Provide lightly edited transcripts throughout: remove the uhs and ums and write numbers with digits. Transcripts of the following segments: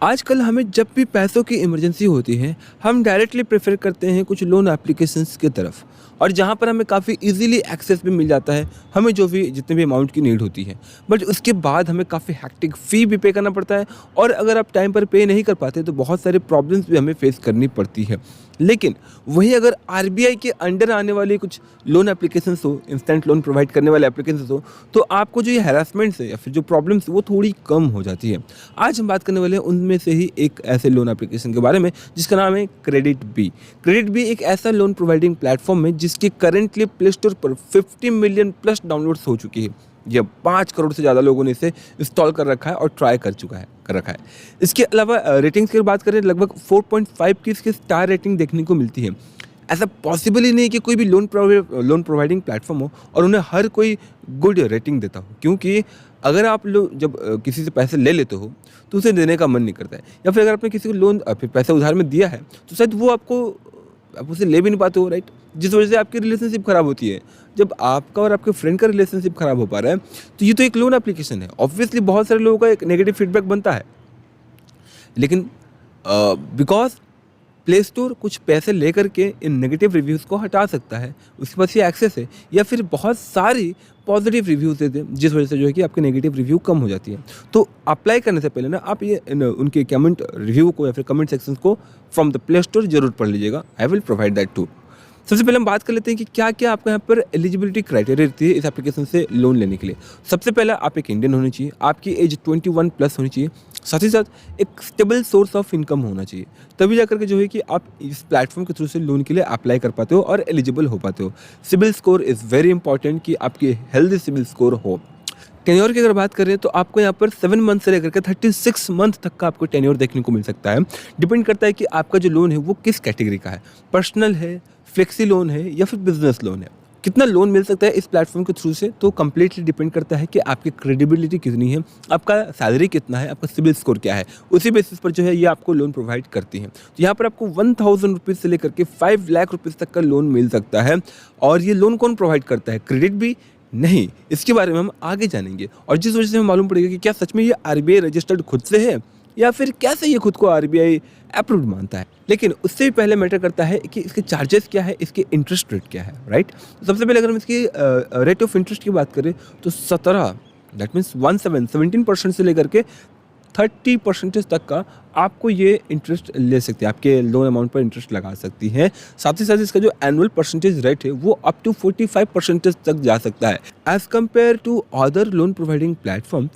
आजकल हमें जब भी पैसों की इमरजेंसी होती है, हम डायरेक्टली प्रेफ़र करते हैं कुछ लोन एप्लीकेशंस की तरफ और जहाँ पर हमें काफ़ी ईज़िली एक्सेस भी मिल जाता है, हमें जो भी जितने भी अमाउंट की नीड होती है। बट उसके बाद हमें काफ़ी हेक्टिक फ़ी भी पे करना पड़ता है और अगर आप टाइम पर पे नहीं कर पाते तो बहुत सारे प्रॉब्लम्स भी हमें फ़ेस करनी पड़ती है। लेकिन वहीं अगर आरबीआई के अंडर आने वाली कुछ लोन एप्लीकेशंस हो, इंस्टेंट लोन प्रोवाइड करने वाले एप्लीकेशंस हो, तो आपको जो ये हैरेसमेंट्स है या फिर जो प्रॉब्लम्स वो थोड़ी कम हो जाती है। आज हम बात करने वाले हैं उनमें से ही एक ऐसे लोन एप्लीकेशन के बारे में जिसका नाम है क्रेडिट बी। क्रेडिट बी एक ऐसा लोन प्रोवाइडिंग प्लेटफॉर्म है जिसकी करंटली प्ले स्टोर पर 50 मिलियन प्लस डाउनलोड्स हो चुकी है। ये 5 करोड़ से ज़्यादा लोगों ने इसे इंस्टॉल कर रखा है और ट्राई कर रखा है। इसके अलावा रेटिंग्स की बात करें, लगभग 4.5 की इसकी स्टार रेटिंग देखने को मिलती है। ऐसा पॉसिबल ही नहीं कि कोई भी लोन प्रोवाइडिंग प्लेटफॉर्म हो और उन्हें हर कोई गुड रेटिंग देता हो, क्योंकि अगर आप लोग जब किसी से पैसे ले लेते हो तो उसे देने का मन नहीं करता है, या फिर अगर आपने किसी को लोन फिर पैसा उधार में दिया है तो शायद वो आप उसे ले भी नहीं पाते हो, राइट। जिस वजह से आपकी रिलेशनशिप खराब होती है। जब आपका और आपके फ्रेंड का रिलेशनशिप खराब हो पा रहा है तो ये तो एक लोन एप्लीकेशन है। ऑब्वियसली बहुत सारे लोगों का एक नेगेटिव फीडबैक बनता है, लेकिन बिकॉज प्ले स्टोर कुछ पैसे लेकर के इन नेगेटिव रिव्यूज़ को हटा सकता है, उसके पास ये एक्सेस है, या फिर बहुत सारी पॉजिटिव रिव्यूज़ देते हैं जिस वजह से जो है कि आपके नेगेटिव रिव्यू कम हो जाती है। तो अप्लाई करने से पहले ना आप ये उनके कमेंट रिव्यू को या फिर कमेंट सेक्शंस को फ्रॉम द प्ले स्टोर जरूर पढ़ लीजिएगा। I will provide that too. सबसे पहले हम बात कर लेते हैं कि क्या क्या आपको यहाँ पर एलिजिबिलिटी क्राइटेरिया रहती है इस एप्लीकेशन से लोन लेने के लिए। सबसे पहला, आप एक इंडियन होने चाहिए, आपकी एज 21 प्लस होनी चाहिए, साथ ही साथ एक स्टेबल सोर्स ऑफ इनकम होना चाहिए, तभी जाकर के जो है कि आप इस प्लेटफॉर्म के थ्रू से लोन के लिए अप्लाई कर पाते हो और एलिजिबल हो पाते हो। CIBIL score is very important कि आपकी हेल्दी सिबिल स्कोर हो। टेन्योर की अगर बात करें तो आपको यहाँ पर 7 मंथ से लेकर के 36 मंथ तक का आपको टेन्योर देखने को मिल सकता है। डिपेंड करता है कि आपका जो लोन है वो किस कैटेगरी का है, पर्सनल है, फ्लेक्सी लोन है या फिर बिजनेस लोन है। कितना लोन मिल सकता है इस प्लेटफॉर्म के थ्रू से तो कम्प्लीटली डिपेंड करता है कि आपकी क्रेडिबिलिटी कितनी है, आपका सैलरी कितना है, आपका सिबिल स्कोर क्या है। उसी बेसिस पर जो है ये आपको लोन प्रोवाइड करती हैं। तो यहाँ पर आपको 1000 रुपीज़ से लेकर के 5 लाख रुपीज़ तक का लोन मिल सकता है। और ये लोन कौन प्रोवाइड करता है? क्रेडिट भी नहीं, इसके बारे में हम आगे जानेंगे और जिस वजह से हमें मालूम पड़ेगा कि क्या सच में ये आरबीआई रजिस्टर्ड खुद से है या फिर कैसे ये खुद को आरबीआई अप्रूव्ड मानता है। लेकिन उससे भी पहले मैटर करता है कि इसके चार्जेस क्या है, इसके इंटरेस्ट रेट क्या है, राइट। सबसे पहले अगर हम इसकी रेट ऑफ इंटरेस्ट की बात करें तो 17 दैट मीन्स 17% से लेकर के 30% तक का आपको ये इंटरेस्ट ले सकती है, आपके लोन अमाउंट पर इंटरेस्ट लगा सकती है। साथ ही साथ इसका जो एनुअल परसेंटेज रेट है वो अप टू 45% तक जा सकता है। As compare to other loan providing platforms,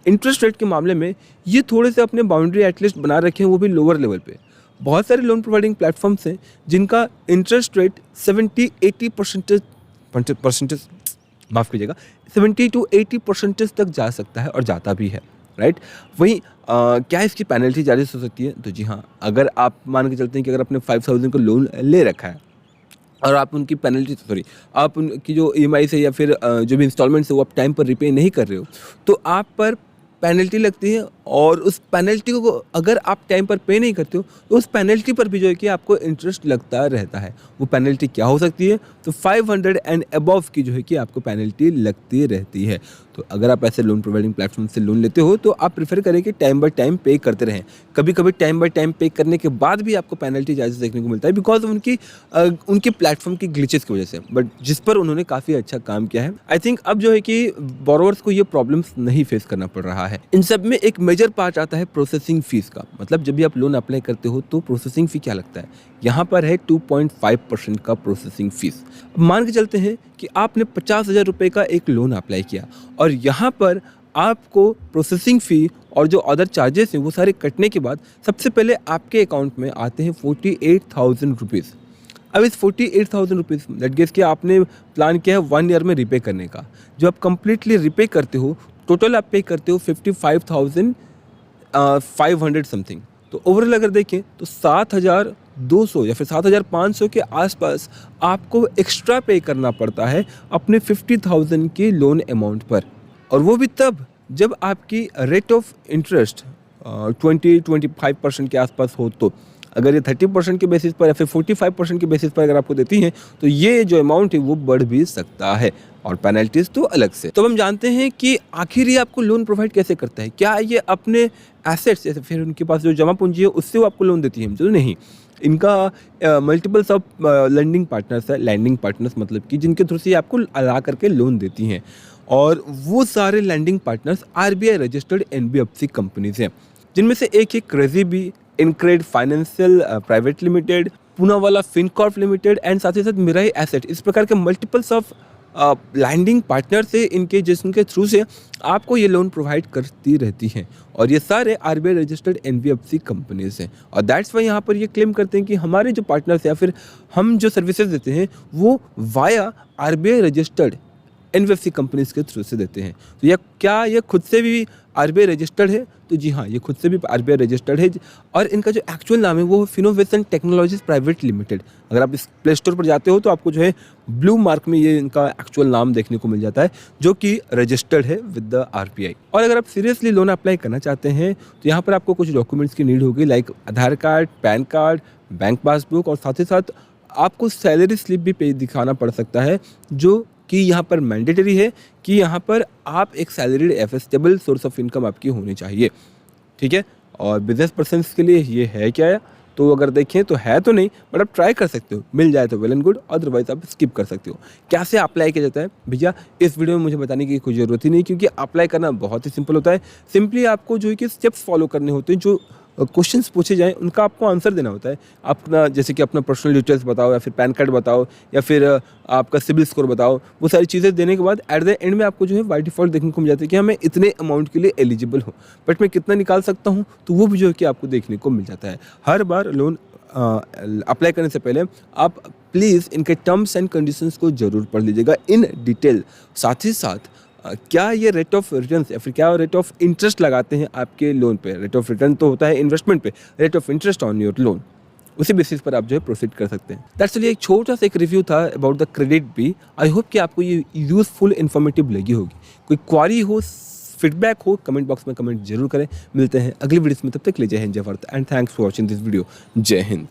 interest rate के मामले में ये थोड़े से अपने बाउंड्री एटलीस्ट बना रखे हैं, वो भी लोअर लेवल पे। बहुत सारे लोन प्रोवाइडिंग प्लेटफॉर्म्स हैं जिनका इंटरेस्ट रेट 70-80% माफ़ कीजिएगा 70-80% तक जा सकता है और जाता भी है, राइट। वहीं क्या इसकी पेनल्टी चार्जेस हो सकती है? तो जी हाँ, अगर आप मान के चलते हैं कि अगर आपने 5000 का लोन ले रखा है और आप उनकी पेनल्टी आप उनकी जो ईएमआई है या फिर जो भी इंस्टॉलमेंट्स है वो आप टाइम पर रिपे नहीं कर रहे हो तो आप पर पेनल्टी लगती है। और उस पेनल्टी को अगर आप टाइम पर पे नहीं करते हो तो उस पेनल्टी पर भी जो है कि आपको इंटरेस्ट लगता रहता है। वो पेनल्टी क्या हो सकती है? तो 500 एंड अबव की जो है कि आपको पेनल्टी लगती रहती है। तो अगर आप ऐसे लोन प्रोवाइडिंग प्लेटफॉर्म से लोन लेते हो तो आप प्रेफर करें कि टाइम बाय टाइम पे करते रहें। कभी कभी टाइम बाय टाइम पे करने के बाद भी आपको पेनल्टी चार्जेस देखने को मिलता है बिकॉज उनकी प्लेटफॉर्म की ग्लिचेस की वजह से, बट जिस पर उन्होंने काफ़ी अच्छा काम किया है। आई थिंक अब जो है कि बोरोवर्स को ये प्रॉब्लम्स नहीं फेस करना पड़ रहा है। इन सब में एक मेजर पार्ट आता है प्रोसेसिंग फीस का। मतलब जब भी आप लोन अप्लाई करते हो तो प्रोसेसिंग फ़ी क्या लगता है? यहाँ पर है 2.5% का प्रोसेसिंग फीस। मान के चलते हैं कि आपने 50,000 रुपये का एक लोन अप्लाई किया और यहाँ पर आपको प्रोसेसिंग फ़ी और जो अदर चार्जेस हैं वो सारे कटने के बाद सबसे पहले आपके अकाउंट में आते हैं 48,000 रुपीज़। अब इस 48,000 रुपीज़ लेट गेस कि आपने प्लान किया है 1 ईयर में रिपे करने का। जो आप कंप्लीटली रिपे करते हो, टोटल आप पे करते हो 55,500 समथिंग। तो ओवरऑल अगर देखें तो 7,200 या फिर 7,500 के आसपास आपको एक्स्ट्रा पे करना पड़ता है अपने 50,000 के लोन अमाउंट पर। और वो भी तब जब आपकी रेट ऑफ इंटरेस्ट 20-25% के आसपास हो। तो अगर ये 30% के बेसिस पर या फिर 45% के बेसिस पर अगर आपको देती हैं तो ये जो अमाउंट है वो बढ़ भी सकता है। और पेनल्टीज तो अलग से। तो हम जानते हैं कि आखिर ये आपको लोन प्रोवाइड कैसे करता है। क्या ये अपने एसेट्स जैसे फिर उनके पास जो जमा पूंजी है उससे वो आपको लोन देती है? तो नहीं, इनका मल्टीपल्स ऑफ लैंडिंग पार्टनर्स है। लैंडिंग पार्टनर्स मतलब कि जिनके थ्रू से आपको ला करके लोन देती हैं, और वो सारे lending partners RBI registered NBFC companies हैं, जिनमें से एक है KreditBee, InCred Financial Private Limited, Poonawalla Fincorp Limited and साथ ही साथ मिराई एसेट। इस प्रकार के मल्टीपल्स ऑफ लैंडिंग पार्टनर से इनके जिनके थ्रू से आपको ये लोन प्रोवाइड करती रहती हैं, और ये सारे RBI रजिस्टर्ड NBFC कंपनीज हैं। और दैट्स वाई यहाँ पर ये क्लेम करते हैं कि हमारे जो पार्टनर्स या फिर हम जो सर्विसेज देते हैं वो via RBI registered NBFC companies के थ्रू से देते हैं। तो यह क्या ये खुद से भी RBI रजिस्टर्ड है? तो जी हाँ, ये खुद से भी RBI रजिस्टर्ड है, और इनका जो एक्चुअल नाम है वो फिनोवेशन टेक्नोलॉजीज प्राइवेट लिमिटेड। अगर आप इस प्ले स्टोर पर जाते हो तो आपको जो है ब्लू मार्क में ये इनका एक्चुअल नाम देखने को मिल जाता है, जो कि रजिस्टर्ड है विद द RBI। और अगर आप सीरियसली लोन अप्लाई करना चाहते हैं तो यहाँ पर आपको कुछ डॉक्यूमेंट्स की नीड होगी, like Aadhaar card, PAN card, bank passbook, और साथ ही साथ आपको सैलरी स्लिप भी पे दिखाना पड़ सकता है, जो कि यहाँ पर मैंडेटरी है कि यहाँ पर आप एक salaried stable source of income आपकी होनी चाहिए, ठीक है। और बिजनेस पर्सन्स के लिए ये है क्या है? तो अगर देखें तो है तो नहीं, बट आप ट्राई कर सकते हो, मिल जाए तो वेल एंड गुड, अदरवाइज आप स्किप कर सकते हो। कैसे अप्लाई किया जाता है भैया, इस वीडियो में मुझे बताने की कोई ज़रूरत ही नहीं, क्योंकि अप्लाई करना बहुत ही सिंपल होता है। सिंपली आपको जो है कि स्टेप्स फॉलो करने होते हैं, जो क्वेश्चंस पूछे जाएं उनका आपको आंसर देना होता है। अपना जैसे कि अपना पर्सनल डिटेल्स बताओ, या फिर पैन कार्ड बताओ, या फिर आपका सिबिल स्कोर बताओ। वो सारी चीज़ें देने के बाद एट द एंड में आपको जो है बाय डिफ़ॉल्ट देखने को मिल जाता है कि हमें इतने अमाउंट के लिए एलिजिबल हो, बट मैं कितना निकाल सकता हूँ, तो वो भी जो है कि आपको देखने को मिल जाता है। हर बार लोन अप्लाई करने से पहले आप प्लीज़ इनके टर्म्स एंड कंडीशंस को ज़रूर पढ़ लीजिएगा इन डिटेल। साथ ही साथ क्या ये रेट ऑफ रिटर्न या फिर क्या रेट ऑफ इंटरेस्ट लगाते हैं आपके लोन पे? रेट ऑफ रिटर्न तो होता है इन्वेस्टमेंट पे, rate of interest on your loan, उसी बेसिस पर आप जो है प्रोसीड कर सकते हैं। दैट्स एक छोटा सा एक रिव्यू था about the KreditBee. I hope कि आपको ये यूजफुल इन्फॉर्मेटिव लगी होगी। कोई क्वारी हो, फीडबैक हो, कमेंट बॉक्स में कमेंट जरूर करें। मिलते हैं अगली वीडियो में, तब तक ले जय हिंद, जय Bharat and thanks for watching this video. जय हिंद।